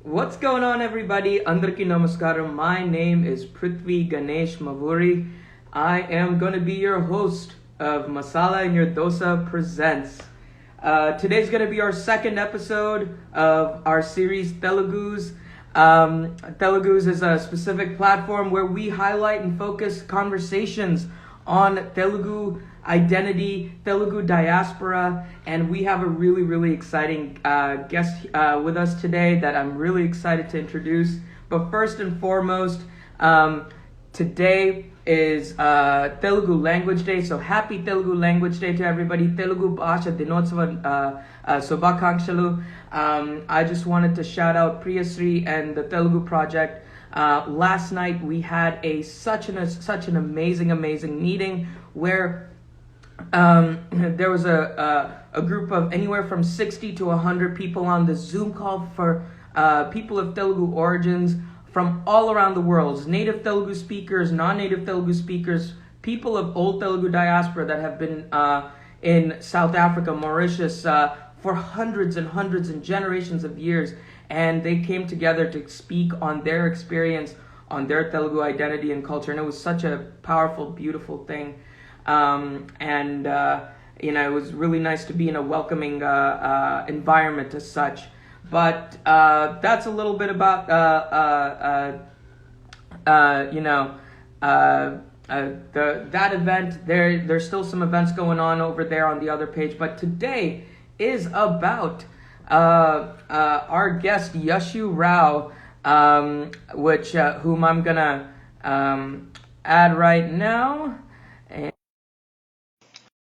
What's going on, everybody? Andarki Namaskaram. My name is Prithvi Ganesh Mavuri. I am going to be your host of Masalainurdosa Presents. Today's going to be our second episode of our series Telugus. Telugus is a specific platform where we highlight and focus conversations on Telugu identity, Telugu diaspora, and we have a really exciting guest with us today that I'm really excited to introduce. But first and foremost, today is Telugu Language Day, so happy Telugu Language Day to everybody. Telugu Bhasha Dinotsava Subhakankshalu. I just wanted to shout out Priyasri and the Telugu Project. Last night we had such an amazing meeting where there was a group of anywhere from 60 to 100 people on the Zoom call for people of Telugu origins from all around the world. Native Telugu speakers, non-native Telugu speakers, people of old Telugu diaspora that have been in South Africa, Mauritius, for hundreds and generations of years. And they came together to speak on their experience, on their Telugu identity and culture. And it was such a powerful, beautiful thing. It was really nice to be in a welcoming environment as such. But that's a little bit about that event. There's still some events going on over there on the other page. But today is about our guest Yashu Rao, whom I'm gonna add right now.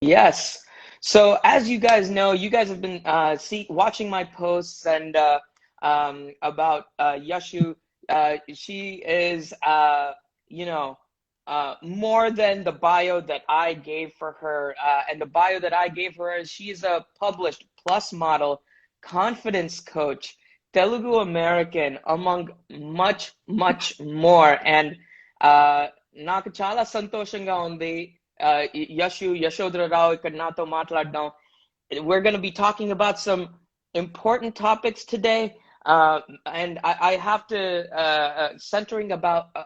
Yes. So as you guys know, you guys have been watching my posts and about Yashu. She is, more than the bio that I gave for her. And the bio that I gave her is she's a published plus model, confidence coach, Telugu American, among much more. And నాకు చాలా సంతోషంగా ఉంది. Yashodhara Rao ikkada nato matladam. We're going to be talking about some important topics today, and I have to centering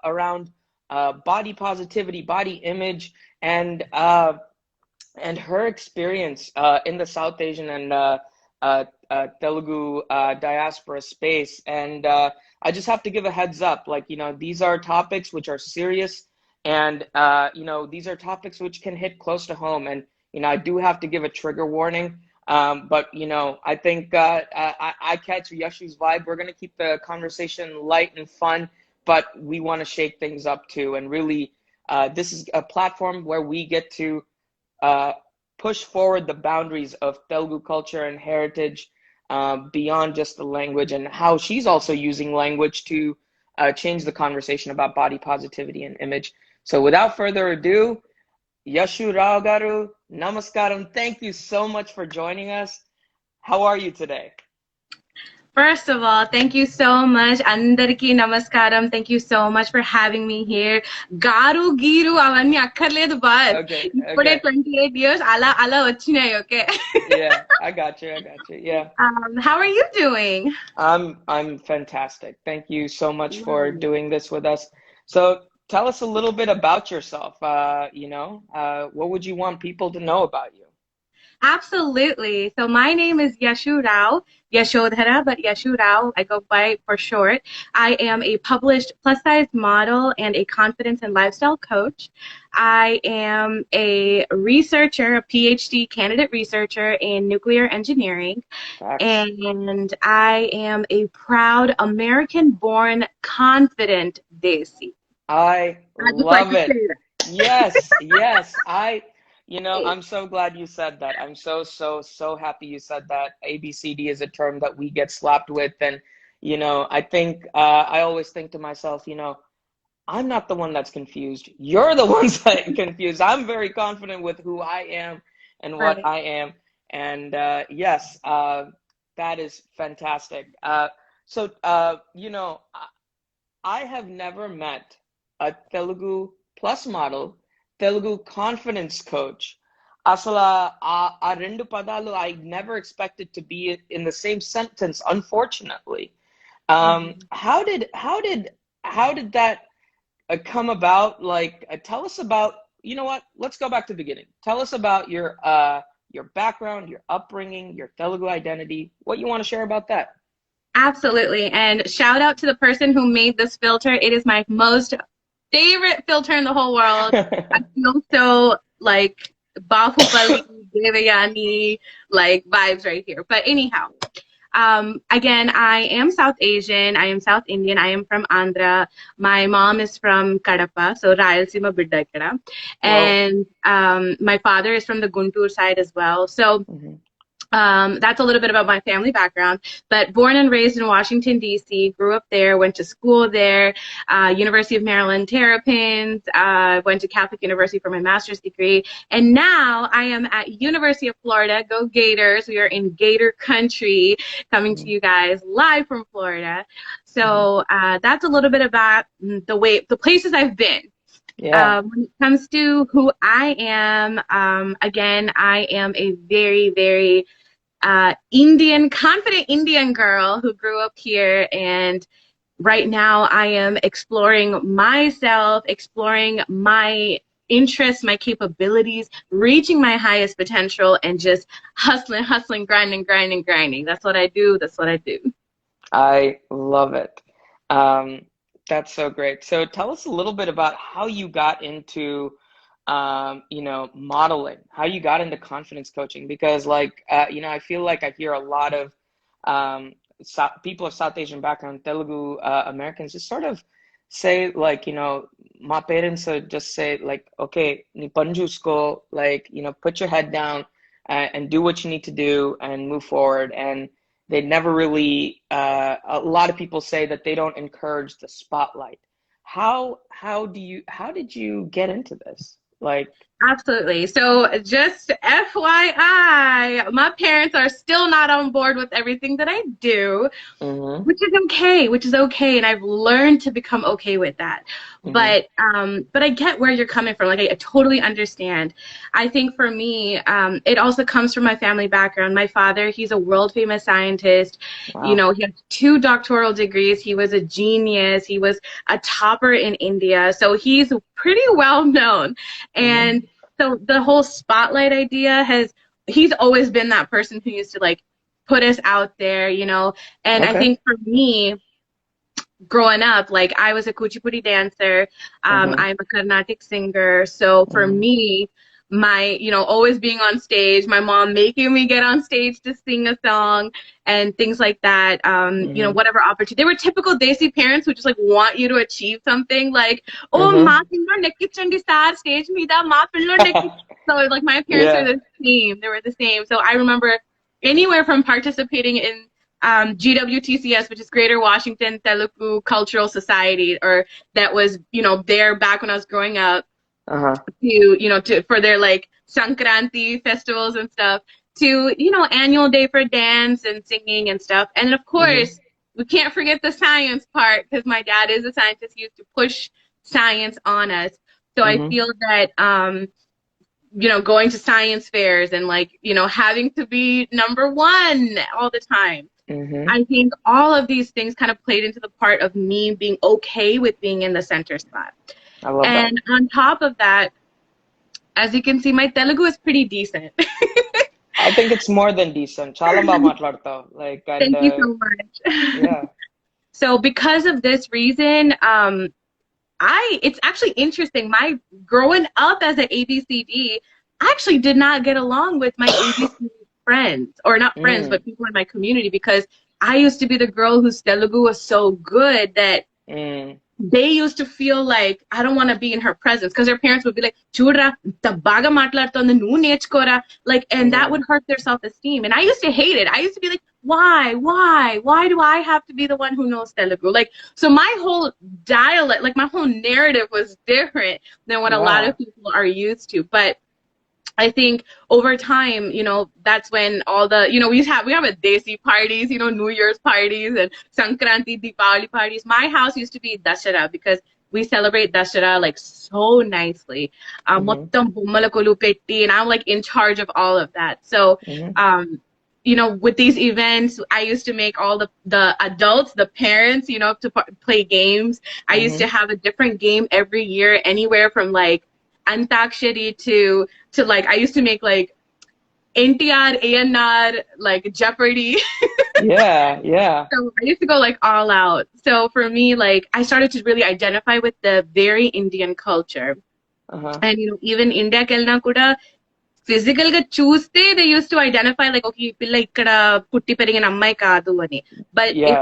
around body positivity, body image, and her experience in the South Asian and Telugu diaspora space. And I just have to give a heads up, these are topics which are serious. And, these are topics which can hit close to home. And, I do have to give a trigger warning. But, I think I catch Yashu's vibe. We're going to keep the conversation light and fun, but we want to shake things up too. And really, this is a platform where we get to push forward the boundaries of Telugu culture and heritage beyond just the language, and how she's also using language to change the conversation about body positivity and image. So without further ado, Yashu Rao garu, namaskaram. Thank you so much for joining us. How are you today? First of all, thank you so much. Andarki namaskaram. Thank you so much for having me here. Garu giru avanni akkarledu bud. Okay. 28 years ala vachinayi, okay? Yeah, I got you. Yeah. How are you doing? I'm fantastic. Thank you so much for doing this with us. So tell us a little bit about yourself. What would you want people to know about you? Absolutely. So my name is Yashu Rao, Yashodhara, but Yashu Rao, I go by for short. I am a published plus-size model and a confidence and lifestyle coach. I am a researcher, a PhD candidate researcher in nuclear engineering. Facts. And I am a proud American-born confident Desi. I love it. Yes. I'm so glad you said that. I'm so happy you said that. ABCD is a term that we get slapped with. And, I think, I always think to myself, I'm not the one that's confused. You're the ones that are confused. I'm very confident with who I am and what I am. And, yes, that is fantastic. So, I have never met a Telugu plus model, Telugu confidence coach. Asala a rendu padalu I never expected to be in the same sentence, unfortunately. How did that come about? Like, tell us about, you know what? Let's go back to the beginning. Tell us about your background, your upbringing, your Telugu identity. What you want to share about that? Absolutely. And shout out to the person who made this filter. It is my most favorite filter in the whole world. I feel so like Bahubali, Devayani, like vibes right here. But anyhow, again, I am South Asian. I am South Indian. I am from Andhra. My mom is from Kadapa, so Rayalaseema Bidda ikkada. Well, And my father is from the Guntur side as well. So mhm. that's a little bit about my family background, but born and raised in Washington, D.C., grew up there, went to school there, University of Maryland Terrapins, went to Catholic University for my master's degree, and now I am at University of Florida. Go Gators. We are in Gator country, coming to Mhm. you guys live from Florida. Mhm. So that's a little bit about the places I've been. Yeah. When it comes to who I am, again, I am a very, very confident Indian girl who grew up here. And right now I am exploring myself, exploring my interests, my capabilities, reaching my highest potential, and just hustling, hustling, grinding, grinding, grinding. That's what I do. That's what I do. I love it. Um, that's so great. So tell us a little bit about how you got into, modeling, how you got into confidence coaching, because like, I feel like I hear a lot of people of South Asian background, Telugu Americans, just sort of say like, my parents would just say like, okay, ni panjusko, like, put your head down and do what you need to do and move forward. And they never really, a lot of people say that they don't encourage the spotlight. How did you get into this? Like, Absolutely. So, just FYI, my parents are still not on board with everything that I do. mm-hmm, Which is okay, and I've learned to become okay with that. mm-hmm, But I get where you're coming from. Like I totally understand. I think for me, it also comes from my family background. My father, he's a world famous scientist. You wow, know, he has two doctoral degrees. He was a genius. He was a topper in India. So he's pretty well known. mm-hmm, And so the whole spotlight idea he's always been that person who used to like put us out there, you know. And I okay, think for me, growing up, like I was a kuchipudi dancer. mm-hmm, I'm a Carnatic singer. So for mm-hmm, me, always being on stage, my mom making me get on stage to sing a song and things like that. mm-hmm, Whatever opportunity. They were typical Desi parents who just like want you to achieve something. Like, oh, ma mm-hmm. pillo nekkichanడి star stage mida ma pillo nekki. So like my parents were Yeah, the same. They were the same. So I remember anywhere from participating in GWTCS, which is Greater Washington Telugu Cultural Society, or that was, there back when I was growing up, uh-huh, for their like Sankranti festivals and stuff, to, annual day for dance and singing and stuff. And of mm-hmm, course, we can't forget the science part because my dad is a scientist. He used to push science on us. So I mm-hmm, feel that, going to science fairs and like, having to be number one all the time. mm-hmm. I think all of these things kind of played into the part of me being okay with being in the center spot. I love that. And on top of that, as you can see, my Telugu is pretty decent. I think it's more than decent. Chala ba matladtav. Like, and Thank you so much. yeah. So because of this reason, it's actually interesting. My growing up as an ABCD, I actually did not get along with my ABCD friends, or not friends, Mm, but people in my community, because I used to be the girl whose Telugu was so good that mm, they used to feel like I don't want to be in her presence, because their parents would be like, "Chudra, baga matladutondi, nu nechkora," like, and that mm-hmm, would hurt their self-esteem. And I used to hate it. I used to be like, why do I have to be the one who knows Telugu? Like, so my whole dialect, like my whole narrative was different than what a lot wow. of people are used to. But I think over time, that's when all the, we have a Desi parties, New Year's parties and Sankranti, Deepavali parties. My house used to be Dashera because we celebrate Dashera like so nicely. Mm-hmm, Mottam bommala kolu petti, and I'm like in charge of all of that. So, mm-hmm, um, with these events, I used to make all the adults, the parents, to play games. I used to have a different game every year, anywhere from like Antakshari to like I used to make like NTR, ANR, like Jeopardy. Yeah, yeah. So I used to go like all out. So for me, like I started to really identify with the very Indian culture. Uh-huh. And even India kelna kuda physical ga చూస్తే they used to identify like okay ఈ పిల్ల ఇక్కడ పుట్టి పెరిగిన అమ్మాయి కాదు అని. But Yeah, if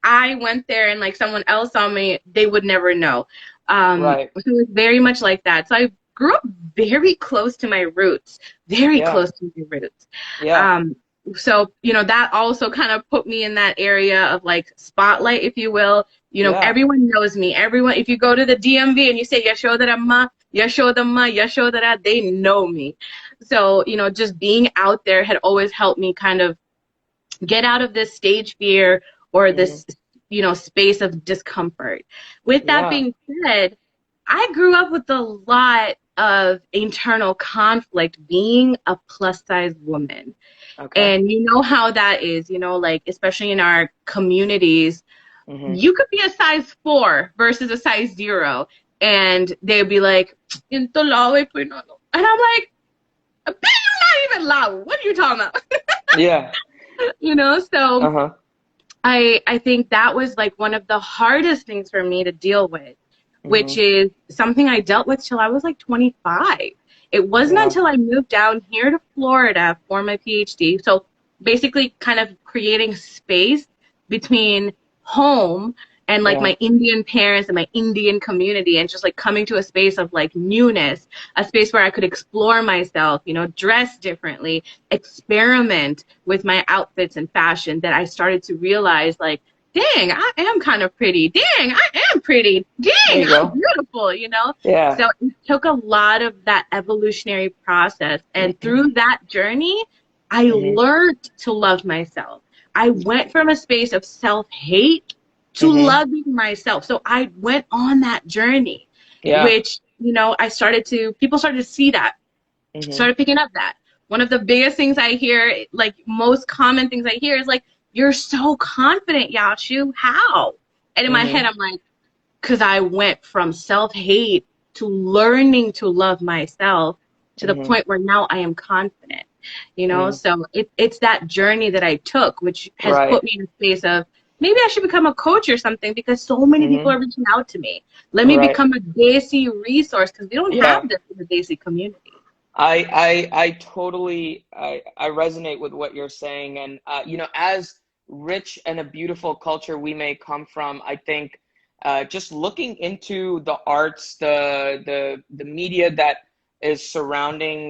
I went there and like someone else saw me, they would never know. right. So it was very much like that. So I grew up very close to my roots, very Yeah, close to my roots. yeah. So that also kind of put me in that area of like spotlight, if you will. Yeah. Everyone knows me. Everyone, if you go to the DMV and you say Yashodharamma, Yashodamma, Yashodhara, they know me. So, just being out there had always helped me kind of get out of this stage fear or this, Hmm. space of discomfort. With that Yeah. being said, I grew up with a lot of internal conflict being a plus size woman. Okay. And you know how that is, like, especially in our communities, Hmm. you could be a size 4 versus a size 0. And they'd be like, "Into lawe po no." And I'm like, "Bitch, you're not even low. What are you talking about?" Yeah. So Uh-huh. I think that was like one of the hardest things for me to deal with, which Hmm. is something I dealt with till I was like 25. It wasn't Yeah. until I moved down here to Florida for my PhD. So basically kind of creating space between home and like Yeah. my Indian parents and my Indian community and just like coming to a space of like newness, a space where I could explore myself, dress differently, experiment with my outfits and fashion, that I started to realize like, dang, I am kind of pretty. Dang, I am pretty. There Dang, you I'm go. beautiful. Yeah. So it took a lot of that evolutionary process. And through that journey, I Hmm. learned to love myself. I went from a space of self-hate to Hmm. loving myself. So I went on that journey, Yeah. which, people started to see that, Hmm. started picking up that. One of the biggest things I hear, like most common things I hear is like, "You're so confident, Yashu. How?" And in my head, Hmm. I'm like, because I went from self-hate to learning to love myself to the Hmm. point where now I am confident. Hmm. So it's that journey that I took, which has Right. put me in a space of maybe I should become a coach or something, because so many people Hmm. are reaching out to me. Let me Right. become a Desi resource, because we don't Yeah. have this in the Desi community. I totally I resonate with what you're saying, and as rich and a beautiful culture we may come from, I think just looking into the arts, the media that is surrounding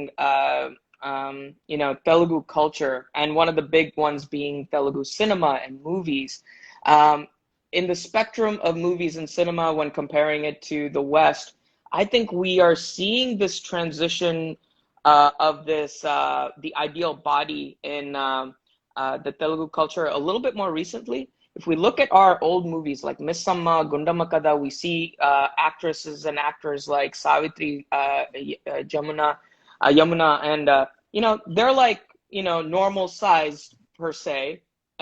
Telugu culture, and one of the big ones being Telugu cinema and movies. Um, in the spectrum of movies and cinema, when comparing it to the West, I think we are seeing this transition of this the ideal body in the Telugu culture a little bit more recently. If we look at our old movies like Missamma, Gundamakada, we see actresses and actors like Savitri, Yamuna, and they're like normal sized per se.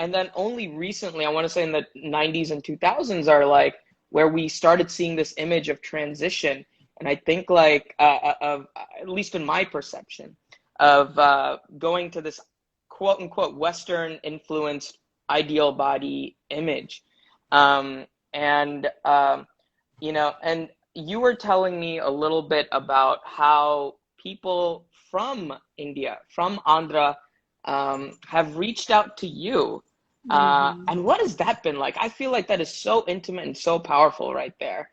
And then only recently, I want to say in the 90s and 2000s, are like where we started seeing this image of transition. And I think like of at least in my perception of going to this quote unquote Western influenced ideal body image, and and you were telling me a little bit about how people from India, from Andhra, have reached out to you. Mhm. And what has that been like? I feel like that is so intimate and so powerful right there.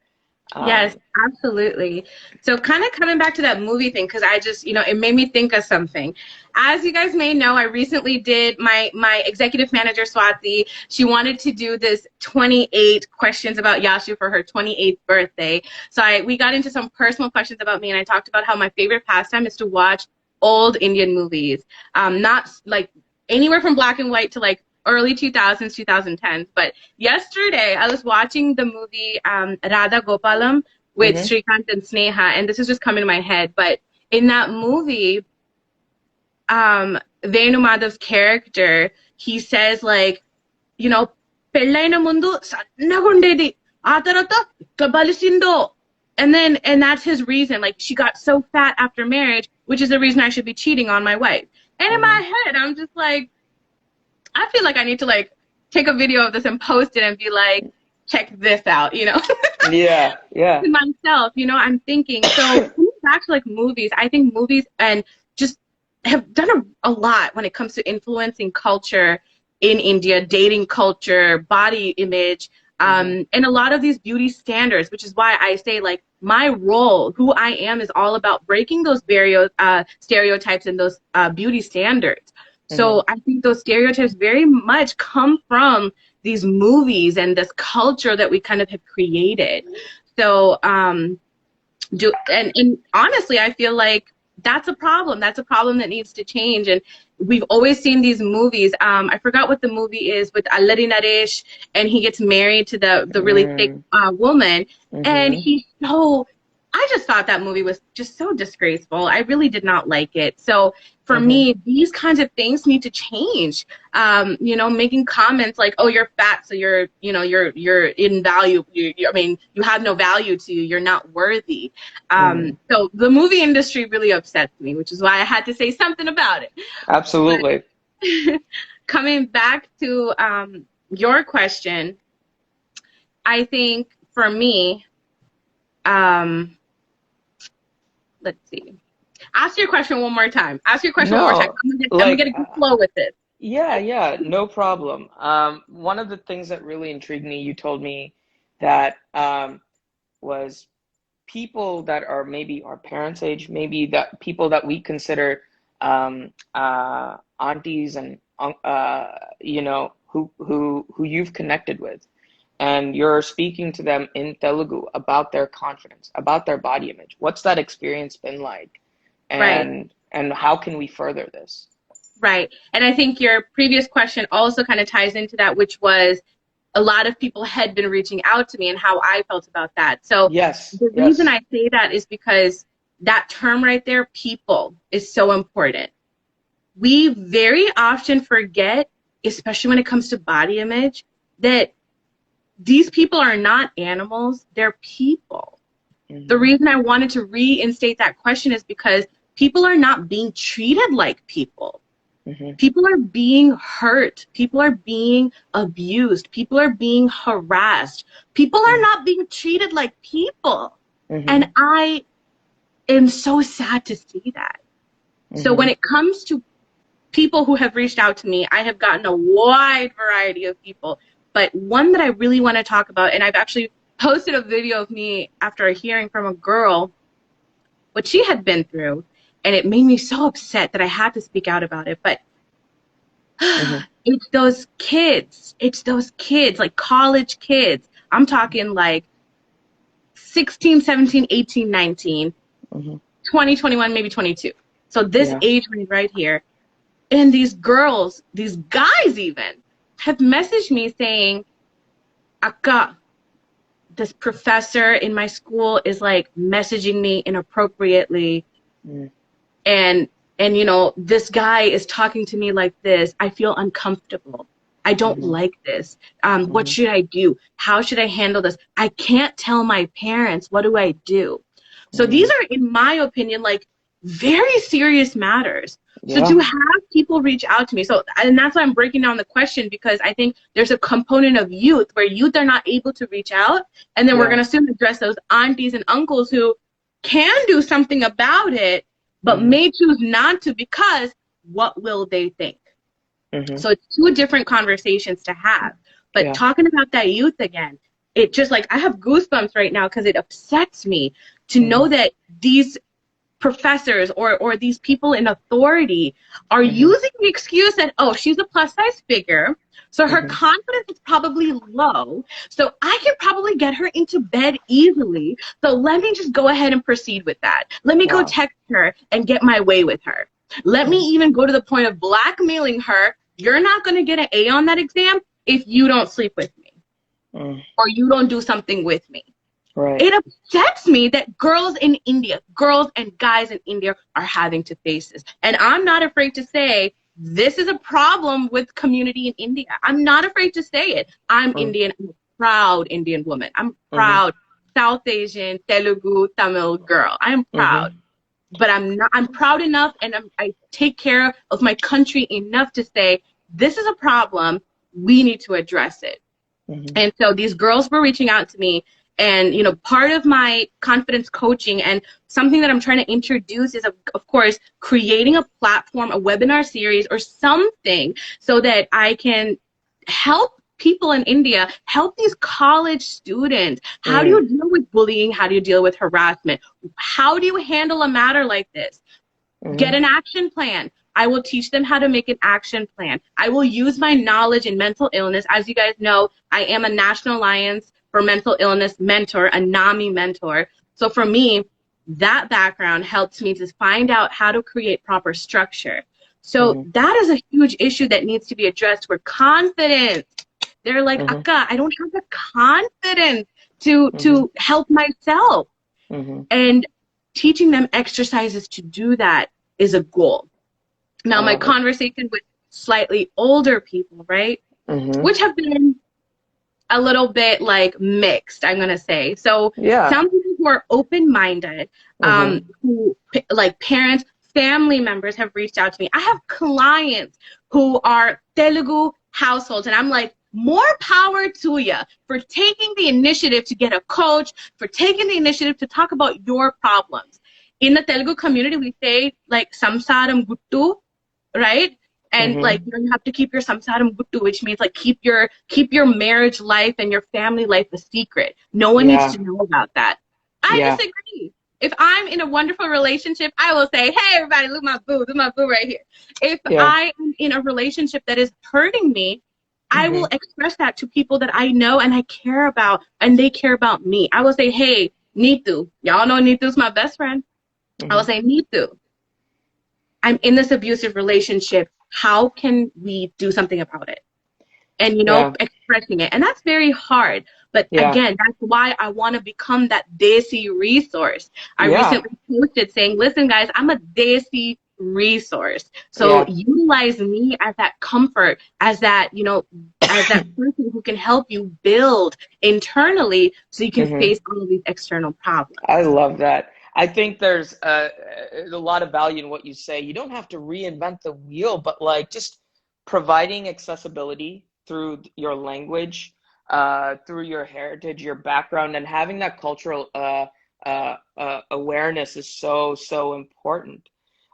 Yes, Um, absolutely. So kind of coming back to that movie thing, because I just, it made me think of something. As you guys may know, I recently did my executive manager, Swati. She wanted to do this 28 questions about Yashu for her 28th birthday. So we got into some personal questions about me, and I talked about how my favorite pastime is to watch old Indian movies. Not like anywhere from black and white to like early 2000s, 2010s. But yesterday, I was watching the movie Radha Gopalam with mhm. Srikanth and Sneha, and this is just coming to my head. But in that movie, Venu Madhav's character, he says like, you know, పెళ్ళైన ముందు సన్నగా ఉండేది ఆ తర్వాత ఇట్లా బలిసిందో. And that's his reason. Like, she got so fat after marriage, which is the reason I should be cheating on my wife. And in my head, I'm just like, I feel like I need to like take a video of this and post it and be like, check this out, you know? Yeah. To myself, you know, I'm thinking. So coming back to like movies, I think movies and just have done a lot when it comes to influencing culture in India, dating culture, body image, and a lot of these beauty standards, which is why I say like my role, who I am, is all about breaking those stereotypes and those beauty standards. So I think those stereotypes very much come from these movies and this culture that we kind of have created. So and honestly, I feel like that's a problem. That's a problem that needs to change. And we've always seen these movies. I forgot what the movie is with Allari Naresh, and he gets married to the really thick woman. And he's so, I just thought that movie was just so disgraceful. I really did not like it. So for me, these kinds of things need to change. You know, making comments like, "Oh, you're fat, so you're invaluable. I mean, you have no value to you. You're not worthy." So the movie industry really upsets me, which is why I had to say something about it. Absolutely. But coming back to your question, I think for me, let's see. Ask your question one more time. Ask your question one more time. I'm gonna get a good flow with this. Yeah, no problem. One of the things that really intrigued me, you told me that was people that are maybe our parents' age, maybe that people that we consider aunties and you know, who you've connected with, and you're speaking to them in Telugu about their confidence, about their body image. What's that experience been like? And how can we further this? Right. And I think your previous question also kind of ties into that, which was a lot of people had been reaching out to me and how I felt about that. So the reason I say that is because that term right there, people, is so important. We very often forget, especially when it comes to body image, that these people are not animals, they're people. The reason I wanted to reinstate that question is because people are not being treated like people. People are being hurt. People are being abused. People are being harassed. People are not being treated like people. And I am so sad to see that. So when it comes to people who have reached out to me, I have gotten a wide variety of people. But one that I really want to talk about, and I've actually posted a video of me after hearing from a girl what she had been through, and it made me so upset that I had to speak out about it. But it's those kids, like college kids. I'm talking like 16, 17, 18, 19, 20, 21, maybe 22. So this age range right here. And these girls, these guys even, have messaged me saying, Akka, this professor in my school is like messaging me inappropriately. And you know, this guy is talking to me like this. I feel uncomfortable. I don't like this. What should I do? How should I handle this? I can't tell my parents. What do I do? So these are, in my opinion, like very serious matters. So to have people reach out to me, and that's why I'm breaking down the question, because I think there's a component of youth where youth are not able to reach out, and then we're going to soon address those aunties and uncles who can do something about it, but may choose not to because what will they think? So it's two different conversations to have. But talking about that youth again, it just like, I have goosebumps right now because it upsets me to know that these professors or these people in authority are using the excuse that, oh, she's a plus size figure, so her confidence is probably low, so I can probably get her into bed easily, so let me just go ahead and proceed with that. Let me go text her and get my way with her. Let me even go to the point of blackmailing her. You're not going to get an A on that exam if you don't sleep with me or you don't do something with me. It upsets me that girls in India, girls and guys in India are having to face this. And I'm not afraid to say this is a problem with community in India. I'm not afraid to say it. I'm Indian. I'm a proud Indian woman. I'm proud South Asian, Telugu, Tamil girl. I'm proud. But I'm proud enough, and I take care of my country enough to say, this is a problem. We need to address it. And so these girls were reaching out to me, and, you know, part of my confidence coaching and something that I'm trying to introduce is, of course, creating a platform, a webinar series or something so that I can help people in India, help these college students. How do you deal with bullying? How do you deal with harassment? How do you handle a matter like this? Get an action plan. I will teach them how to make an action plan. I will use my knowledge in mental illness. As you guys know, I am a National Alliance for Mental Illness mentor, a NAMI mentor. So for me, that background helps me to find out how to create proper structure. So that is a huge issue that needs to be addressed. We're confident. They're like, Akka, I don't have the confidence to help myself. And teaching them exercises to do that is a goal. Now, my conversation with slightly older people, right, which have been a little bit like mixed, I'm going to say. So some people who are open-minded, who like parents, family members have reached out to me. I have clients who are Telugu households, and I'm like, more power to you for taking the initiative to get a coach, for taking the initiative to talk about your problems. In the Telugu community, we say like samsaram guttu, right? And like, you know, you have to keep your samsaram guttu, which means like keep your marriage life and your family life a secret. No one needs to know about that. I disagree. If I'm in a wonderful relationship, I will say, hey, everybody, look at my boo right here. If I am in a relationship that is hurting me, I will express that to people that I know and I care about, and they care about me. I will say, hey, Neetu, y'all know Neetu's my best friend. I will say, Neetu, I'm in this abusive relationship. How can we do something about it? And, you know, expressing it. And that's very hard. But again, that's why I want to become that Desi resource. I recently posted saying, listen, guys, I'm a Desi resource. So utilize me as that comfort, as that, you know, as that person who can help you build internally so you can face all of these external problems. I love that. I think there's a lot of value in what you say. You don't have to reinvent the wheel, but like just providing accessibility through your language, through your heritage, your background, and having that cultural awareness is so important.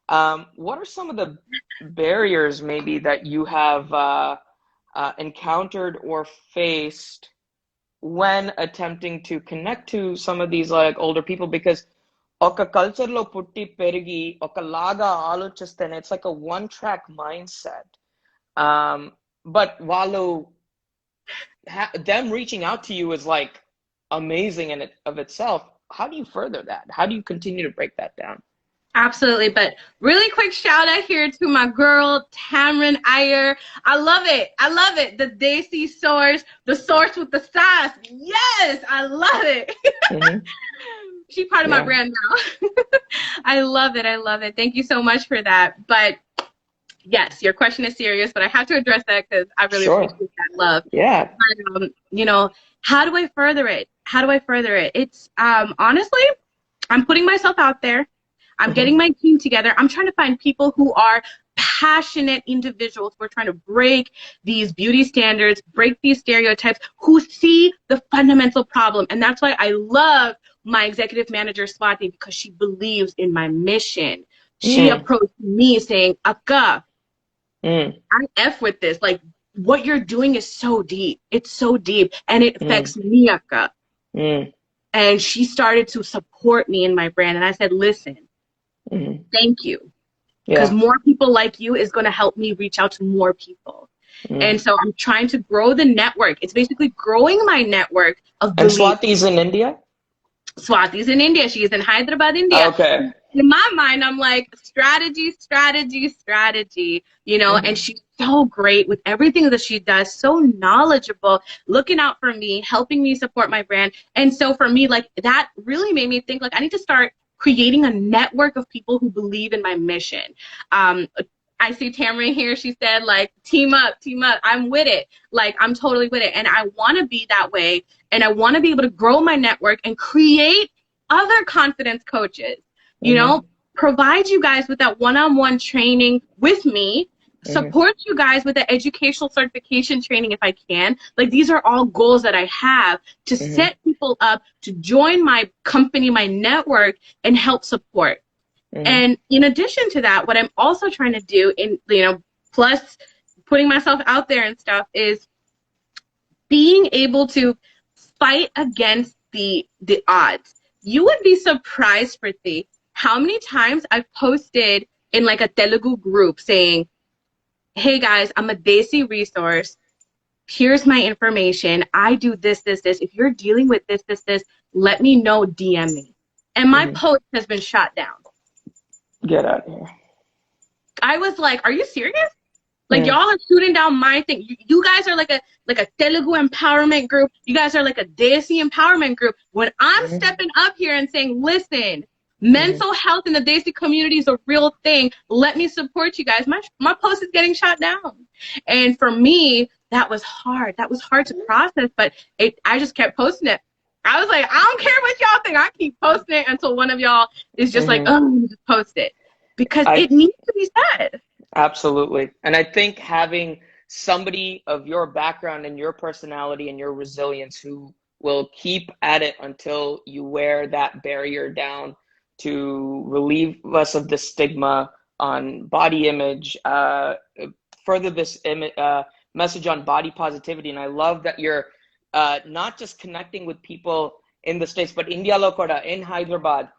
What are some of the barriers maybe that you have encountered or faced when attempting to connect to some of these like older people? Because oka culture lo putti perigi oka laga alochistene, it's like a one-track mindset. But Walu, them reaching out to you is like amazing in it of itself. How do you further that? How do you continue to break that down? Absolutely. But really quick shout out here to my girl, Tamron Iyer. I love it. I love it. The Desi source, the source with the sauce. Yes, I love it. She's part of my brand now. I love it. I love it. Thank you so much for that. But yes, your question is serious, but I have to address that because I really appreciate that love. Yeah. But, you know, how do I further it? How do I further it? It's honestly, I'm putting myself out there. I'm getting my team together. I'm trying to find people who are passionate individuals who are trying to break these beauty standards, break these stereotypes, who see the fundamental problem. And that's why I love my executive manager, Swati, because she believes in my mission. She approached me saying, Akka, I F with this. Like, what you're doing is so deep. It's so deep. And it affects me, Akka. And she started to support me in my brand. And I said, listen, thank you. Because more people like you is going to help me reach out to more people. And so I'm trying to grow the network. It's basically growing my network of And Swati's in India? Swati's in India. She's in Hyderabad, India. Okay. In my mind, I'm like, strategy, you know, and she's so great with everything that she does, so knowledgeable, looking out for me, helping me support my brand. And so for me, like, that really made me think, like, I need to start creating a network of people who believe in my mission. I see Tamara here. She said, like, team up, team up. I'm with it. Like, I'm totally with it. And I want to be that way. And I want to be able to grow my network and create other confidence coaches, you know, provide you guys with that one-on-one training with me, support you guys with the educational certification training if I can. Like, these are all goals that I have to set people up to join my company, my network, and help support. And in addition to that, what I'm also trying to do in, you know, plus putting myself out there and stuff, is being able to fight against the odds. You would be surprised, Prithvi, how many times I've posted in like a Telugu group saying, hey guys, I'm a Desi resource. Here's my information. I do this, this, this. If you're dealing with this, this, this, let me know, DM me. And my post has been shot down. Get out of here. I was like, are you serious? Like, y'all are shooting down my thing. You guys are like a Telugu empowerment group. You guys are like a Desi empowerment group. When I'm stepping up here and saying, listen, mental health in the Desi community is a real thing. Let me support you guys. My post is getting shot down. And for me, that was hard. That was hard to process, but I just kept posting it. I was like, I don't care what y'all think. I keep posting it until one of y'all is just like, oh, just post it. Because it needs to be said. Absolutely. And I think having somebody of your background and your personality and your resilience who will keep at it until you wear that barrier down to relieve us of the stigma on body image, further this message on body positivity. And I love that you're not just connecting with people in the States, but India Lokoda, in Hyderabad,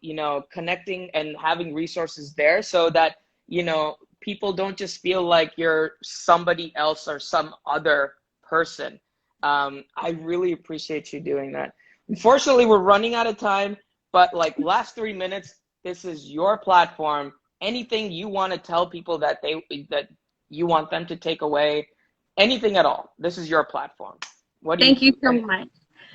you know, connecting and having resources there so that, you know, people don't just feel like you're somebody else or some other person. I really appreciate you doing that. Unfortunately, we're running out of time, but like last 3 minutes, this is your platform. Anything you want to tell people that you want them to take away, anything at all, this is your platform. Thank you so much.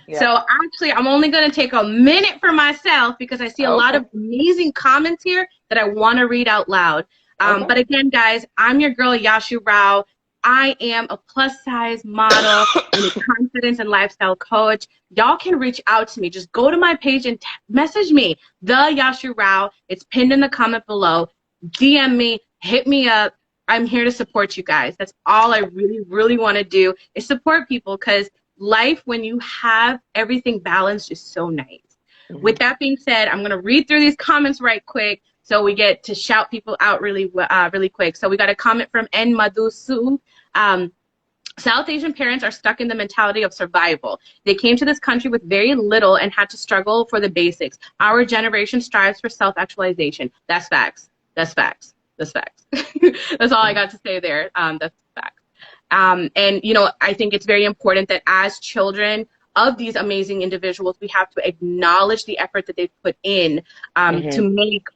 Yeah. So actually, I'm only going to take a minute for myself because I see a lot of amazing comments here that I want to read out loud. But again, guys, I'm your girl, Yashu Rao. I am a plus-size model and a confidence and lifestyle coach. Y'all can reach out to me. Just go to my page and message me, the Yashu Rao. It's pinned in the comment below. DM me, hit me up. I'm here to support you guys. That's all I really, really want to do is support people, because life, when you have everything balanced, is so nice. With that being said, I'm going to read through these comments right quick so we get to shout people out really quick. So we got a comment from N. Madhusu. South Asian parents are stuck in the mentality of survival. They came to this country with very little and had to struggle for the basics. Our generation strives for self-actualization. That's facts. That's facts. That's facts. That's all I got to say there. That's facts. And, you know, I think it's very important that as children of these amazing individuals, we have to acknowledge the effort that they've put in to make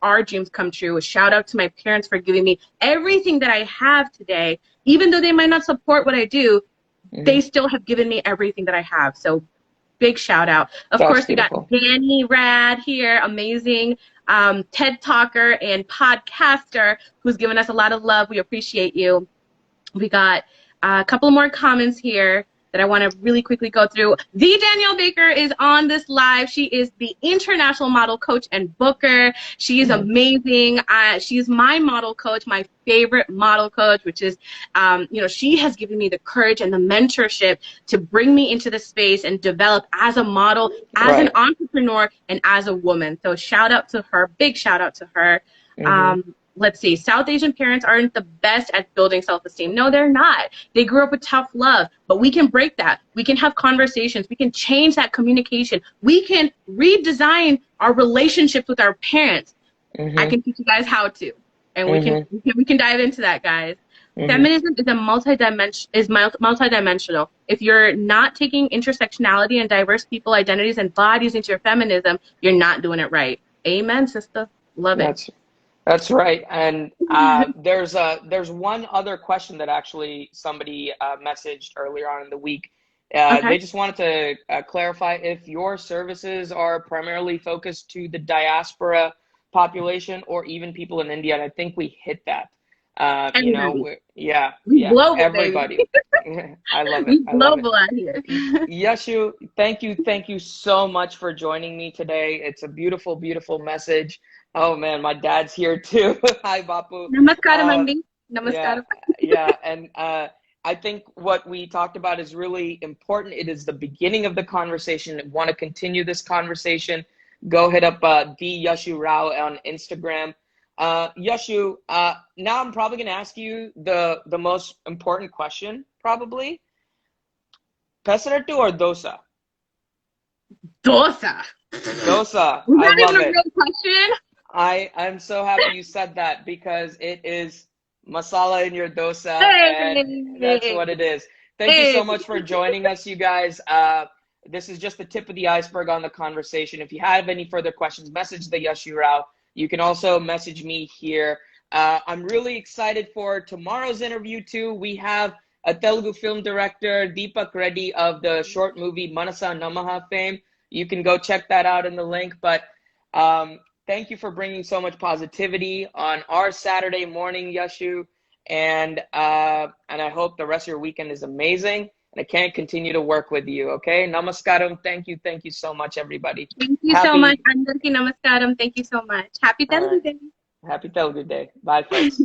our dreams come true. A shout out to my parents for giving me everything that I have today. Even though they might not support what I do, they still have given me everything that I have. So big shout out. Of course, we got Danny Rad here, amazing TED talker and podcaster who's given us a lot of love. We appreciate you. We got a couple more comments here that I want to really quickly go through. The Danielle Baker is on this live. She is the international model coach and booker. She is amazing. She's my model coach, my favorite model coach, which is, you know, she has given me the courage and the mentorship to bring me into the space and develop as a model, as an entrepreneur, and as a woman. So shout out to her, big shout out to her. Let's see, South Asian parents aren't the best at building self-esteem. No, they're not. They grew up with tough love, but we can break that. We can have conversations. We can change that communication. We can redesign our relationships with our parents. I can teach you guys how to, and we can dive into that, guys. Feminism is multidimensional. If you're not taking intersectionality and diverse people identities and bodies into your feminism, you're not doing it right. Amen, sister. Love it. That's right. And there's one other question that actually somebody messaged earlier on in the week. They just wanted to clarify if your services are primarily focused to the diaspora population or even people in India. And I think we hit that. You know, Everybody. yeah, We yeah, global, baby. everybody. I love it. We I love it. global out here. Yashu, thank you so much for joining me today. It's a beautiful, beautiful message. Oh man, my dad's here too. Hi, Bapu. Namaskaram, Uh, Andy. yeah, Namaskaram. yeah, and I think what we talked about is really important. It is the beginning of the conversation. I want to continue this conversation. Go hit up the Yashu Rao on Instagram. Yashu, now I'm probably going to ask you the most important question, probably. Pesarattu or dosa? Dosa. Dosa. Is I that even love a it. real question? I'm so happy you said that because it is masala in your dosa, and that's Hey, what it is. Thank you hey. so much for joining us, you guys. This is just the tip of the iceberg on the conversation. If you have any further questions, message the Yashu Rao. You can also message me here. I'm really excited for tomorrow's interview too. We have a Telugu film director, Deepak Reddy of the short movie Manasa Namaha fame. You can go check that out in the link. But thank you for bringing so much positivity on our Saturday morning, Yashu. And I hope the rest of your weekend is amazing. And I can't continue to work with you. Okay. Namaskaram. Thank you so much, everybody. Thank you so much. Happy, Andarki namaskaram. Thank you so much. Happy all right. Telugu Day. Happy Telugu Day. Bye, folks.